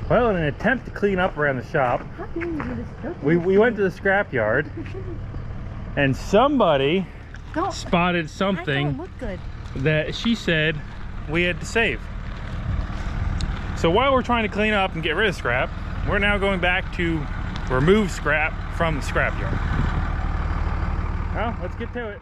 Well, in an attempt to clean up around the shop, How dare you do this? we went to the scrapyard, and somebody spotted That something don't look good. that she said we had to save. So while we're trying to clean up and get rid of scrap, we're now going back to remove scrap from the scrapyard. Well, let's get to it.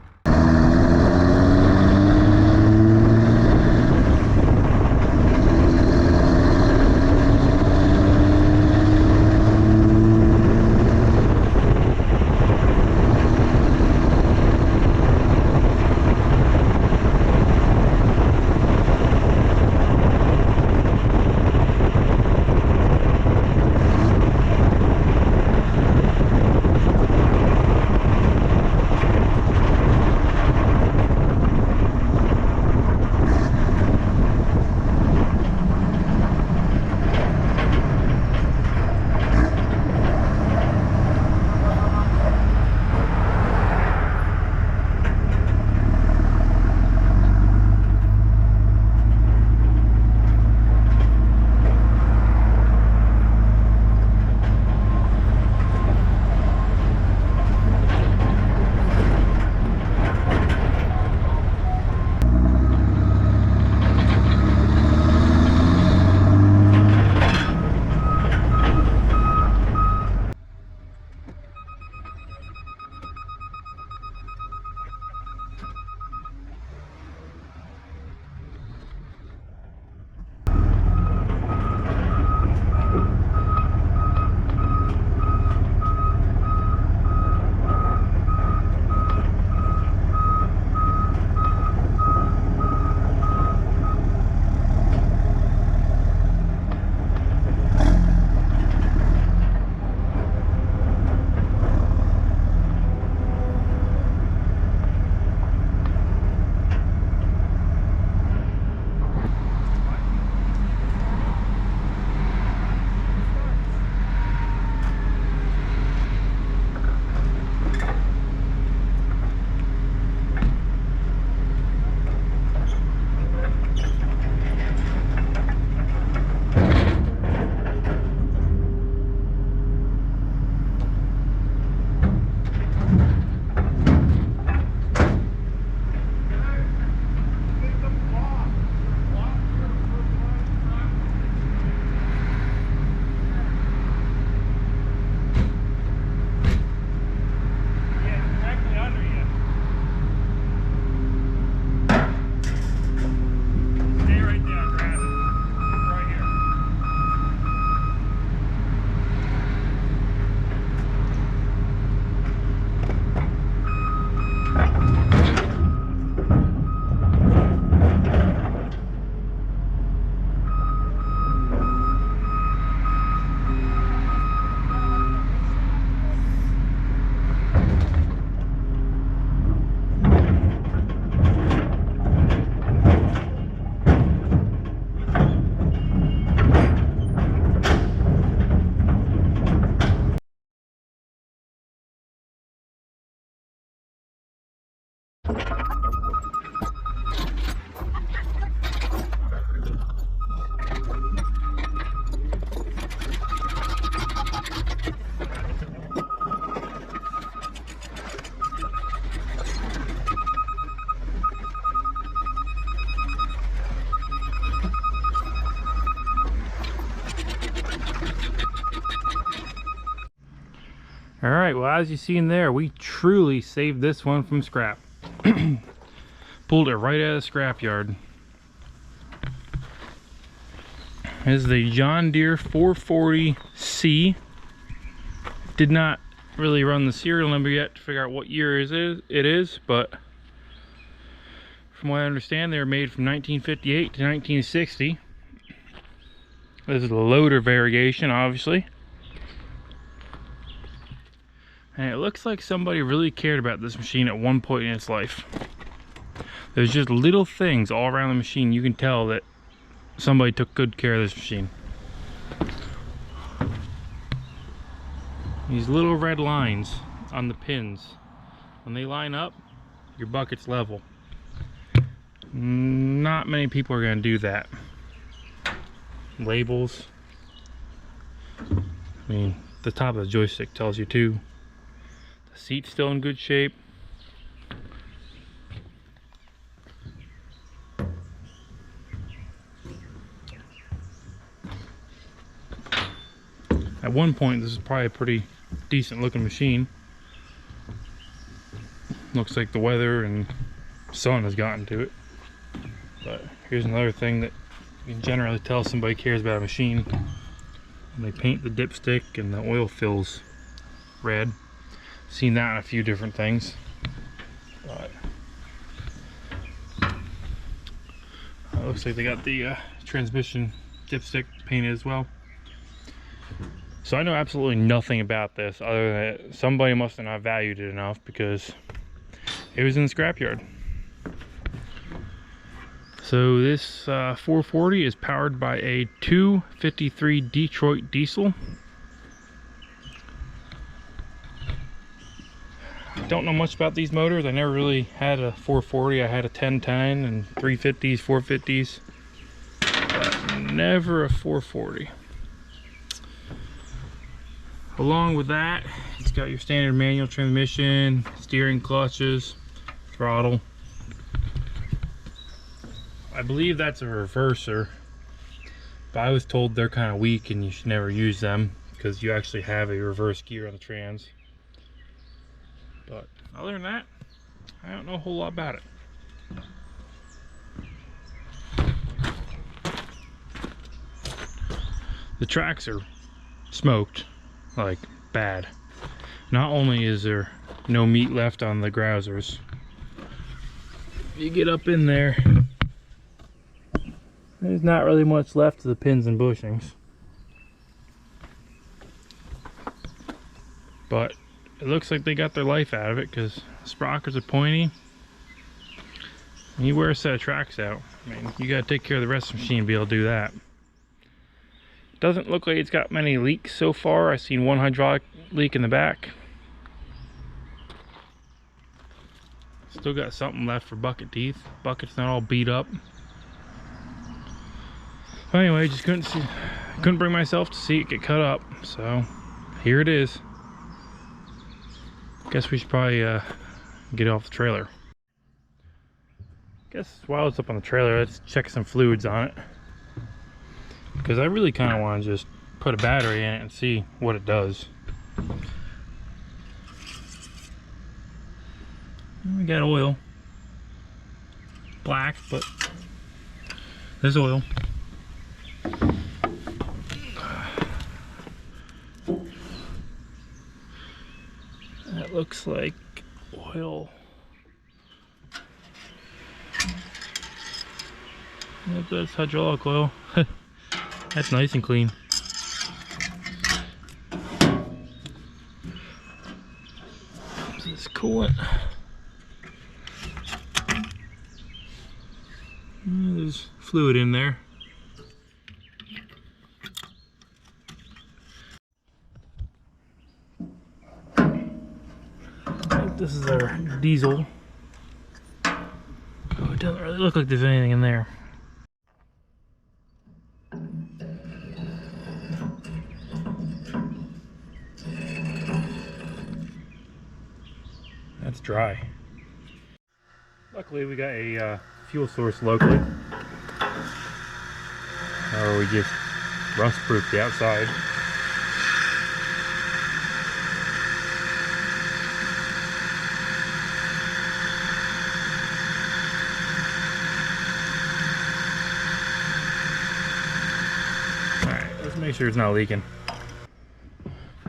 All right, well, as you see in there, we truly saved this one from scrap. Pulled it right out of the scrapyard. This is the John Deere 440C. Did not really run the serial number yet to figure out what year it is, but from what I understand, they were made from 1958 to 1960. This is a loader variation, obviously. And it looks like somebody really cared about this machine at one point in its life. There's just little things all around the machine. You can tell that somebody took good care of this machine. These little red lines on the pins, when they line up, your bucket's level. Not many people are going to do that. Labels, I mean, the top of the joystick tells you too. The seat's still in good shape. At one point, this is probably a pretty decent looking machine. Looks like the weather and sun has gotten to it. But here's another thing that you can generally tell somebody cares about a machine. When they paint the dipstick and the oil fills red. Seen that in a few different things. But looks like they got the transmission dipstick painted as well. So I know absolutely nothing about this other than that somebody must have not valued it enough because it was in the scrapyard. So this 440 is powered by a 253 Detroit diesel. Don't know much about these motors. I never really had a 440. I had a 1010 and 350s, 450s, but never a 440. Along with that, it's got your standard manual transmission, steering clutches, throttle. I believe that's a reverser, but I was told they're kind of weak and you should never use them because you actually have a reverse gear on the trans. But other than that, I don't know a whole lot about it. The tracks are smoked, like bad. Not only is there no meat left on the grousers, you get up in there, there's not really much left of the pins and bushings. But it looks like they got their life out of it because sprockets are pointy. And you wear a set of tracks out, I mean, you gotta take care of the rest of the machine to be able to do that. Doesn't look like it's got many leaks so far. I've seen one hydraulic leak in the back. Still got something left for bucket teeth. Bucket's not all beat up. But anyway, just couldn't bring myself to see it get cut up, so here it is. Guess we should probably get it off the trailer. Guess while it's up on the trailer, let's check some fluids on it, because I really kind of want to just put a battery in it and see what it does. We got oil, black, but there's oil. That looks like oil. Yep, that's hydraulic oil. That's nice and clean. This is coolant. There's fluid in there. This is our diesel. Oh, it doesn't really look like there's anything in there. That's dry. Luckily we got a fuel source locally. Or we just rust proof the outside. Alright, let's make sure it's not leaking.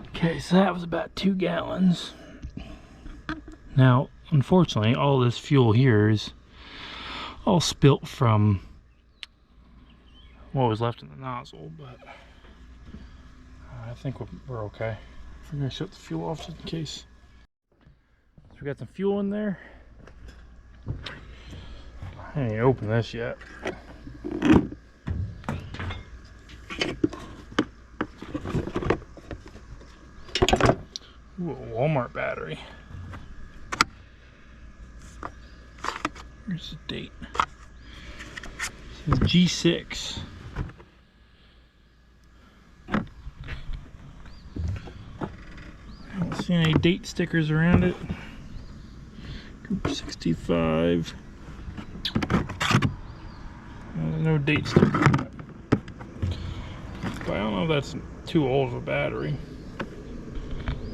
Okay, so that was about 2 gallons. Now, unfortunately, all this fuel here is all spilt from what was left in the nozzle, but I think we're okay. I'm gonna shut the fuel off just in case. So we got some fuel in there. I ain't opened this yet. Ooh, a Walmart battery. Here's the date. It says G6. See any date stickers around it? Group 65. No date sticker on it. But I don't know if that's too old of a battery.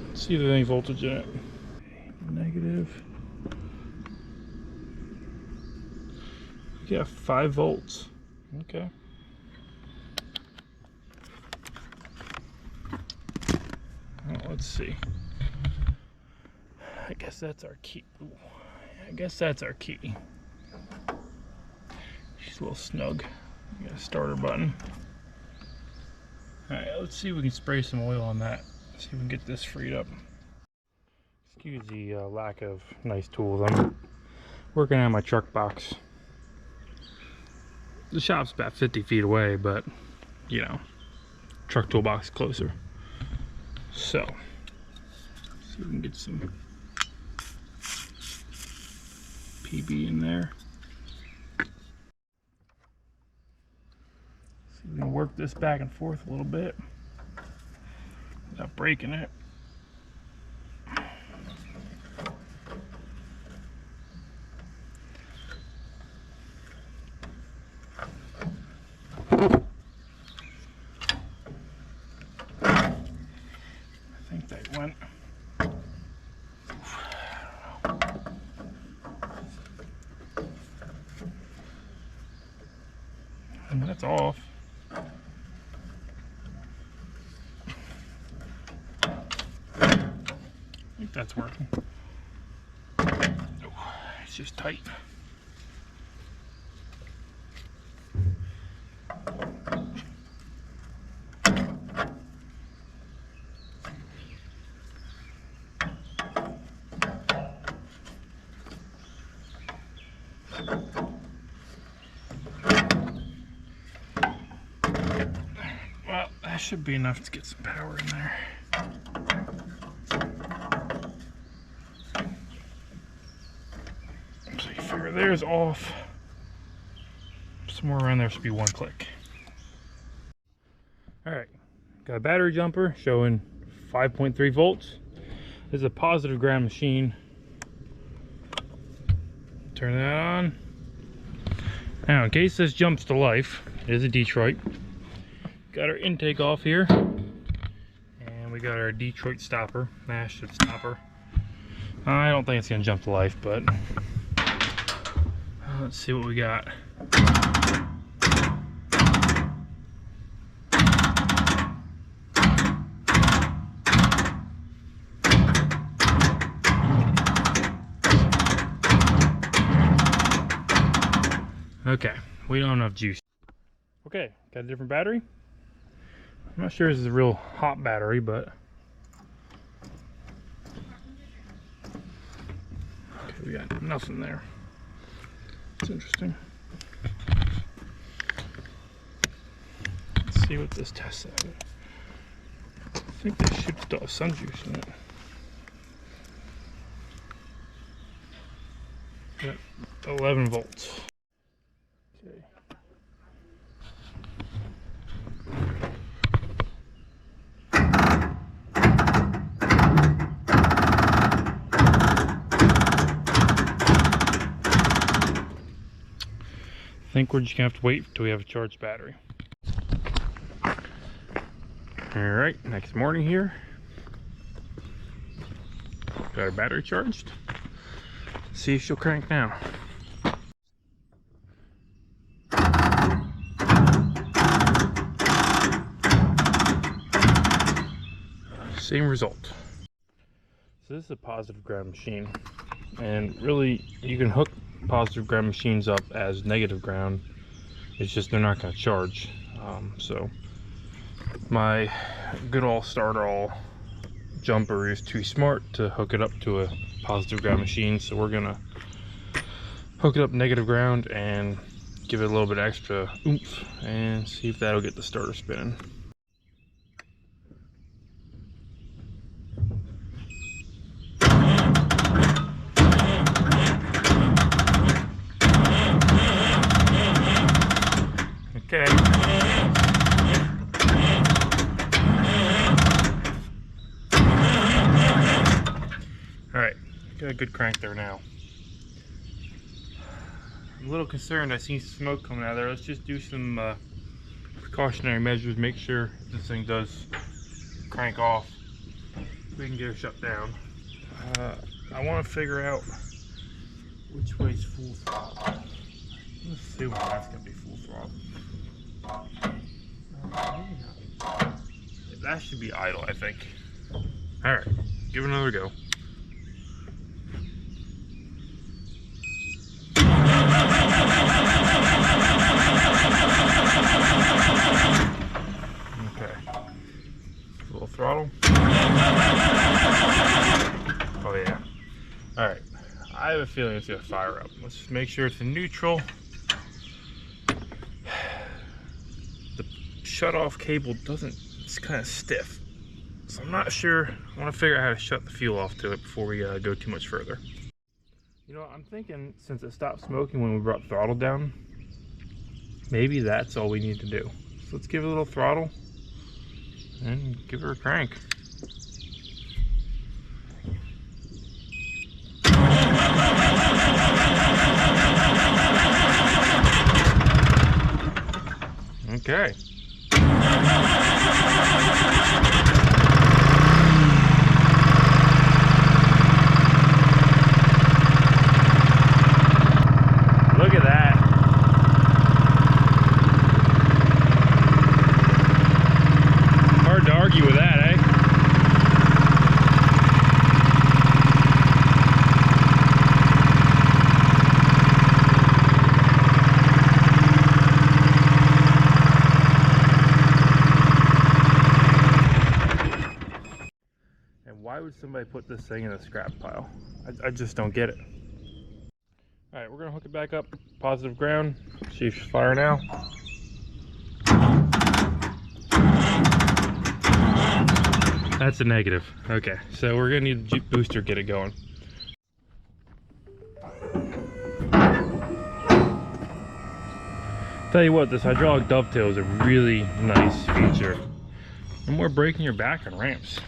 Let's see if there's any voltage in it. Negative. Yeah, 5 volts. Okay. Well, let's see. I guess that's our key. Ooh, I guess that's our key. She's a little snug. We got a starter button. Alright, let's see if we can spray some oil on that. See if we can get this freed up. Excuse the lack of nice tools. I'm working on my truck box. The shop's about 50 feet away, but you know, truck toolbox closer. So, see if we can get some PB in there. See if we can work this back and forth a little bit without breaking it. I think that went. And that's off. I think that's working. Oh, it's just tight. Well, that should be enough to get some power in there. So you figure there's off. Somewhere around there should be 1 click. Alright, got a battery jumper showing 5.3 volts. This is a positive ground machine. Turn that on. Now, in case this jumps to life, it is a Detroit. Got our intake off here, and we got our Detroit stopper, mash stopper. I don't think it's gonna jump to life, but let's see what we got. Okay, we don't have enough juice. Okay, got a different battery. I'm not sure this is a real hot battery, but okay, we got nothing there. It's interesting. Let's see what this tests out. I think this should still have some juice in it. Got 11 volts. Okay. I think we're just gonna have to wait till we have a charged battery. Alright, next morning here. Got our battery charged. See if she'll crank now. Same result. So this is a positive ground machine, and really you can hook positive ground machines up as negative ground. It's just they're not going to charge. So my good old starter all jumper is too smart to hook it up to a positive ground machine, so we're gonna hook it up negative ground and give it a little bit extra oomph and see if that'll get the starter spinning. Okay. Got a good crank there now. I'm a little concerned. I see smoke coming out of there. Let's just do some precautionary measures. Make sure this thing does crank off. We can get it shut down. I want to figure out which way's full throttle. I'm assuming that's gonna be full throttle. Maybe not. That should be idle, I think. All right, give it another go. Okay, full throttle. Oh yeah. All right, I have a feeling it's gonna fire up. Let's just make sure it's in neutral. The shut-off cable doesn't, it's kind of stiff. So I'm not sure. I want to figure out how to shut the fuel off to it before we go too much further. You know, I'm thinking since it stopped smoking when we brought the throttle down, maybe that's all we need to do. So let's give it a little throttle and give her a crank. Okay. Look at that. Hard to argue with that, eh? Why would somebody put this thing in a scrap pile? I just don't get it. All right, we're gonna hook it back up, positive ground, see if she's firing now. That's a negative. Okay, so we're gonna need the booster to get it going. Tell you what, this hydraulic dovetail is a really nice feature. No more breaking your back on ramps.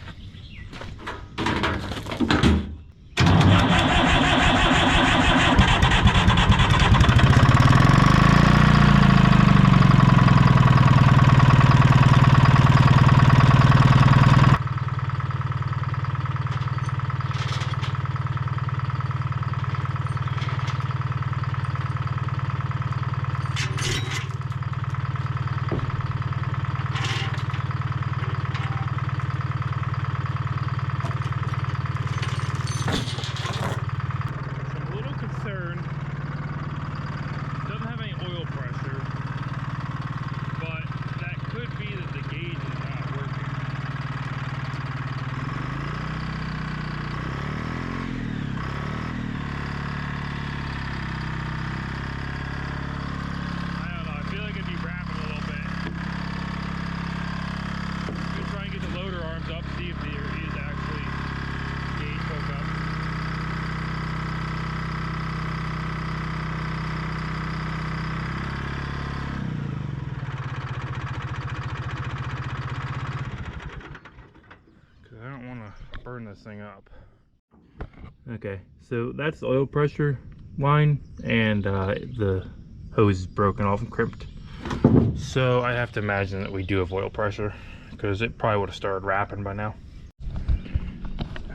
Burn this thing up. Okay, so that's the oil pressure line, and the hose is broken off and crimped. So I have to imagine that we do have oil pressure, because it probably would have started rapping by now.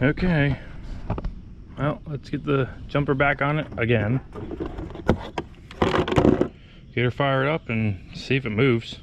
Okay, well, let's get the jumper back on it again. Get her fired up and see if it moves.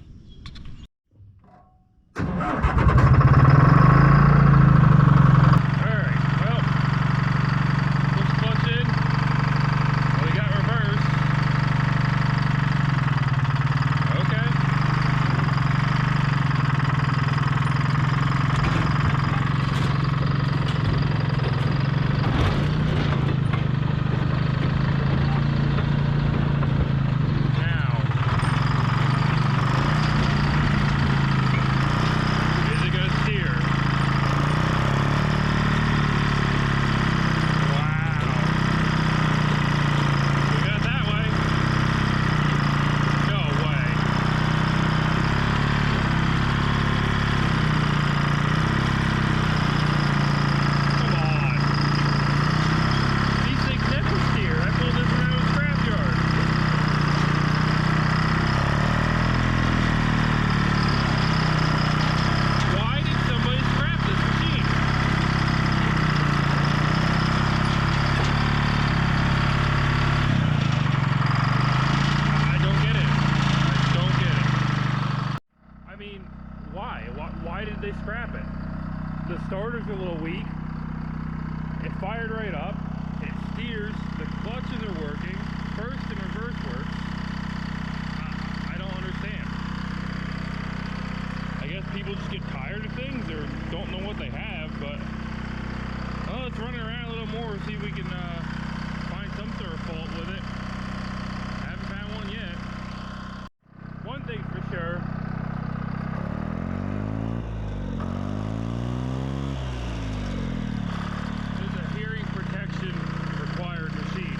why did they scrap it? The starter's a little weak. It fired right up. It steers. The clutches are working. First and reverse works. I don't understand. I guess people just get tired of things or don't know what they have, but well, let's run it around a little more, see if we can find some sort of fault with it. Haven't found one yet. One thing for sure, there's a hearing protection required machine.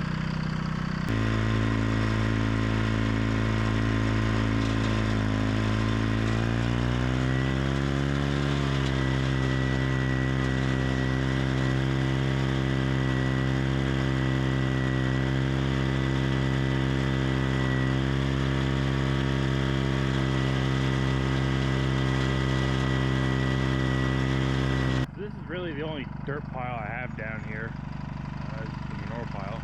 Really the only dirt pile I have down here is the manure pile.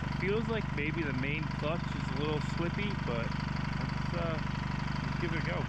It feels like maybe the main clutch is a little slippy, but let's give it a go.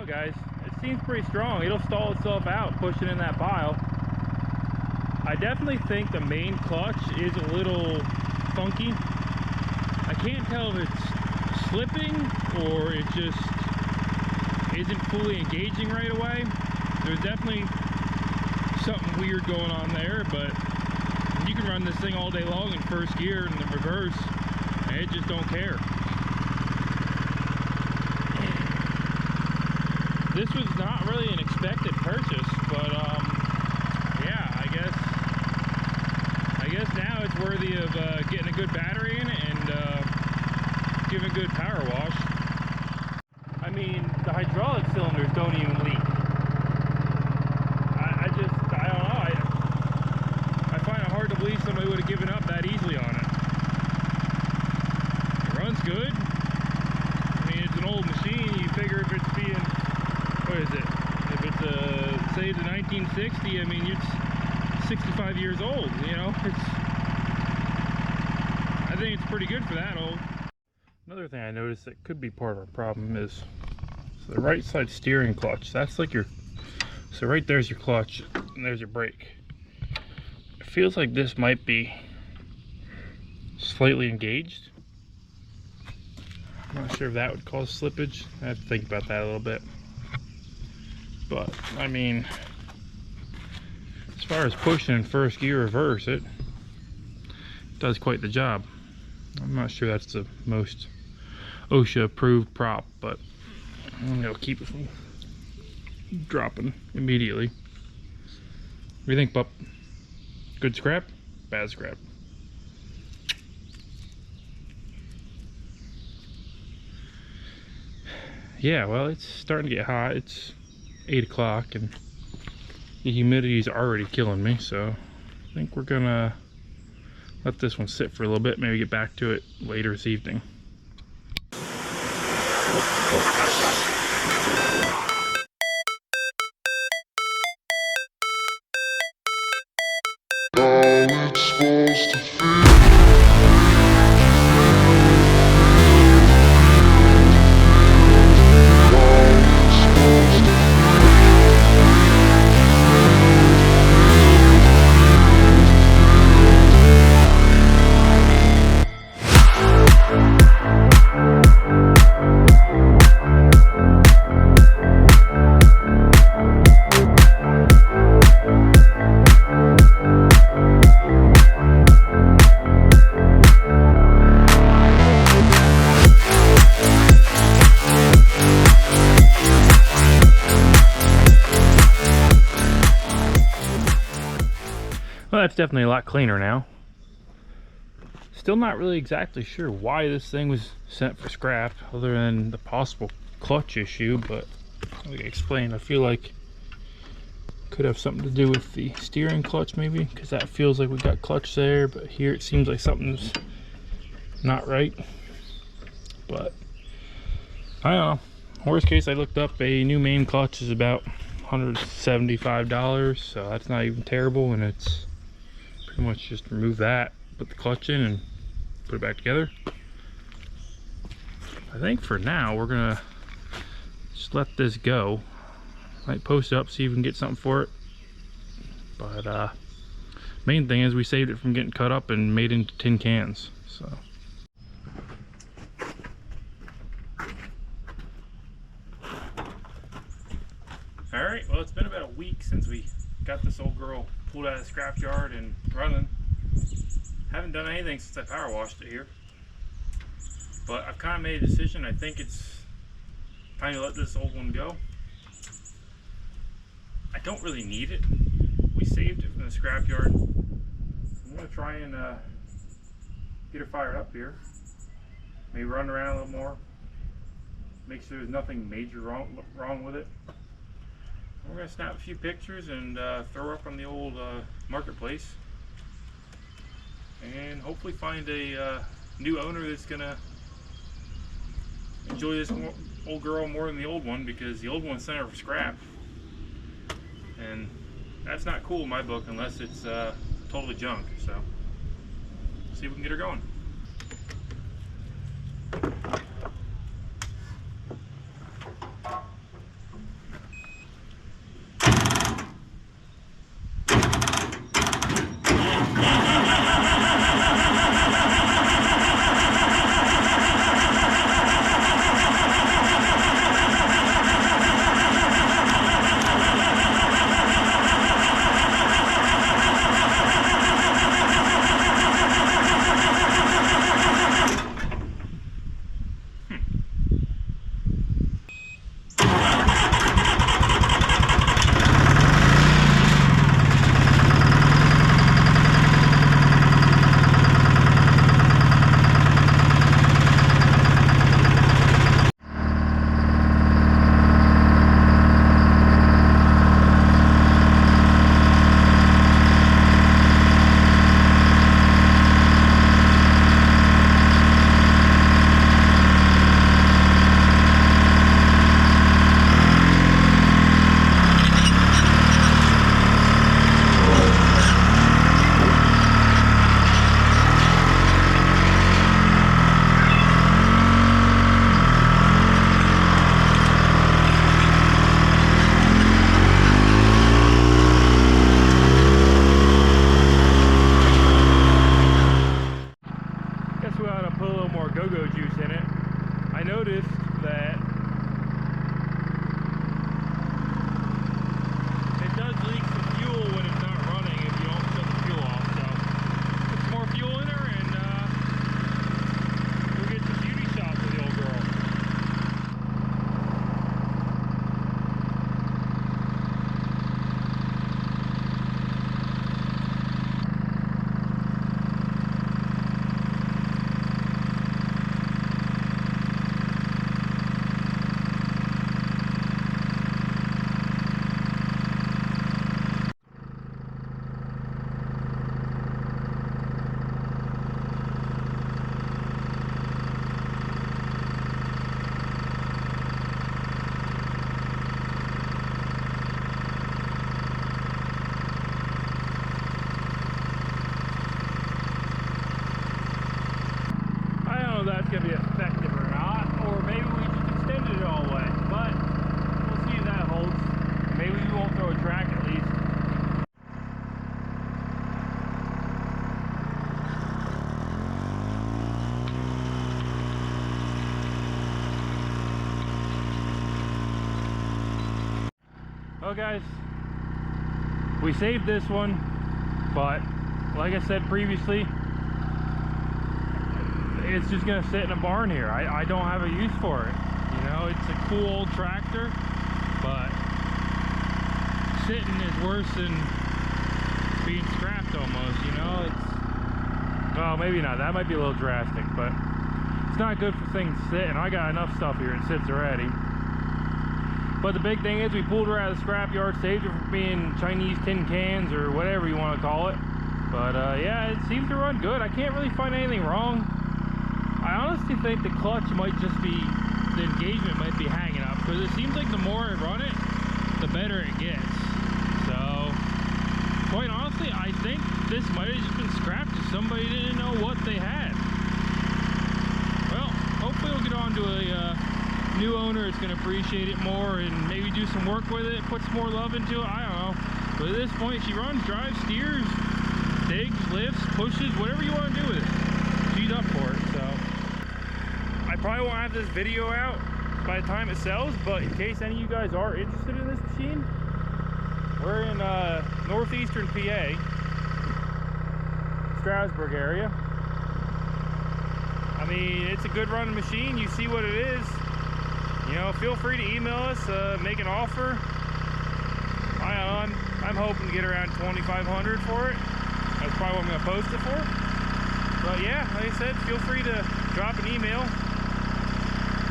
Guys, it seems pretty strong. It'll stall itself out pushing in that pile. I definitely think the main clutch is a little funky. I can't tell if it's slipping or it just isn't fully engaging right away. There's definitely something weird going on there, but you can run this thing all day long in first gear in the reverse and it just don't care. This was not really an expected purchase, but yeah, I guess now it's worthy of getting a good battery in it and giving good power. power wash. I mean, the hydraulic cylinders don't even leak. I don't know. I find it hard to believe somebody would have given up that easily on it. It runs good. I mean, it's an old machine. You figure if it's being, what is it? If it's say the 1960, I mean, it's 65 years old, you know? I think it's pretty good for that old. Another thing I noticed that could be part of our problem is the right side steering clutch. That's like your, so right there's your clutch and there's your brake. It feels like this might be slightly engaged. I'm not sure if that would cause slippage. I have to think about that a little bit. But I mean, as far as pushing in first gear reverse, it does quite the job. I'm not sure that's the most OSHA approved prop, but it'll keep it from dropping immediately. What do you think, pup? Good scrap? Bad scrap? Yeah, well, it's starting to get hot. It's 8 o'clock and the humidity is already killing me, so I think we're gonna let this one sit for a little bit, maybe get back to it later this evening. Well, that's definitely a lot cleaner now. Still not really exactly sure why this thing was sent for scrap, other than the possible clutch issue, but like I explained, I feel like it could have something to do with the steering clutch maybe, because that feels like we got clutch there, but here it seems like something's not right. But I don't know. Worst case, I looked up, a new main clutch is about $175, so that's not even terrible, and it's pretty much just remove that, put the clutch in, and put it back together. I think for now we're gonna just let this go. Might post it up, see if we can get something for it. But main thing is we saved it from getting cut up and made into tin cans. So alright, well, it's been about a week since we got this old girl pulled out of the scrapyard and running. Haven't done anything since I power washed it here, but I've kind of made a decision. I think it's time to let this old one go. I don't really need it. We saved it from the scrapyard. I'm going to try and get her fired up here. Maybe run around a little more. Make sure there's nothing major wrong with it. We're going to snap a few pictures and throw her up on the old marketplace, and hopefully find a new owner that's going to enjoy this old girl more than the old one, because the old one sent her for scrap, and that's not cool in my book unless it's totally junk. So see if we can get her going. noticed that it does leak some fuel when it's not running if you don't shut the fuel off. So put some more fuel in her and we'll get some beauty shots with the old girl. That's going to be effective or not, or maybe we just extended it all the way, but we'll see if that holds. Maybe we won't throw a track at least. Well guys, we saved this one, but like I said previously, it's just gonna sit in a barn here. I don't have a use for it. You know, it's a cool old tractor, but sitting is worse than being scrapped almost, you know. It's, well, maybe not, that might be a little drastic, but it's not good for things to sit, and I got enough stuff here, it sits already. But the big thing is we pulled her out of the scrapyard, saved her from being Chinese tin cans or whatever you want to call it. But yeah, it seems to run good. I can't really find anything wrong. I honestly think the clutch might just be, the engagement might be hanging up, because it seems like the more I run it, the better it gets. So, quite honestly, I think this might have just been scrapped if somebody didn't know what they had. Well, hopefully we'll get on to a new owner that's going to appreciate it more and maybe do some work with it, put some more love into it, I don't know. But at this point, she runs, drives, steers, digs, lifts, pushes, whatever you want to do with it. She's up for it, so. I probably won't have this video out by the time it sells, but in case any of you guys are interested in this machine, we're in northeastern PA, Strasburg area. I mean, it's a good running machine. You see what it is. You know, feel free to email us, make an offer. I'm hoping to get around $2,500 for it. That's probably what I'm going to post it for. But yeah, like I said, feel free to drop an email.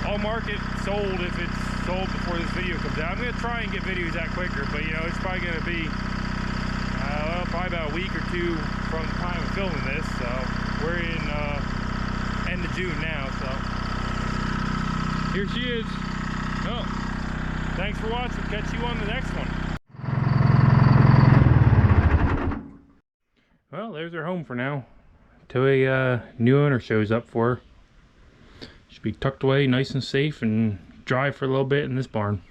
I'll mark it sold if it's sold before this video comes out. I'm going to try and get videos out quicker, but you know, it's probably going to be well, probably about a week or two from the time of filming this. So we're in end of June now, so here she is. Well, thanks for watching. Catch you on the next one. Well, there's her home for now, till a new owner shows up for her. Should be tucked away nice and safe and dry for a little bit in this barn.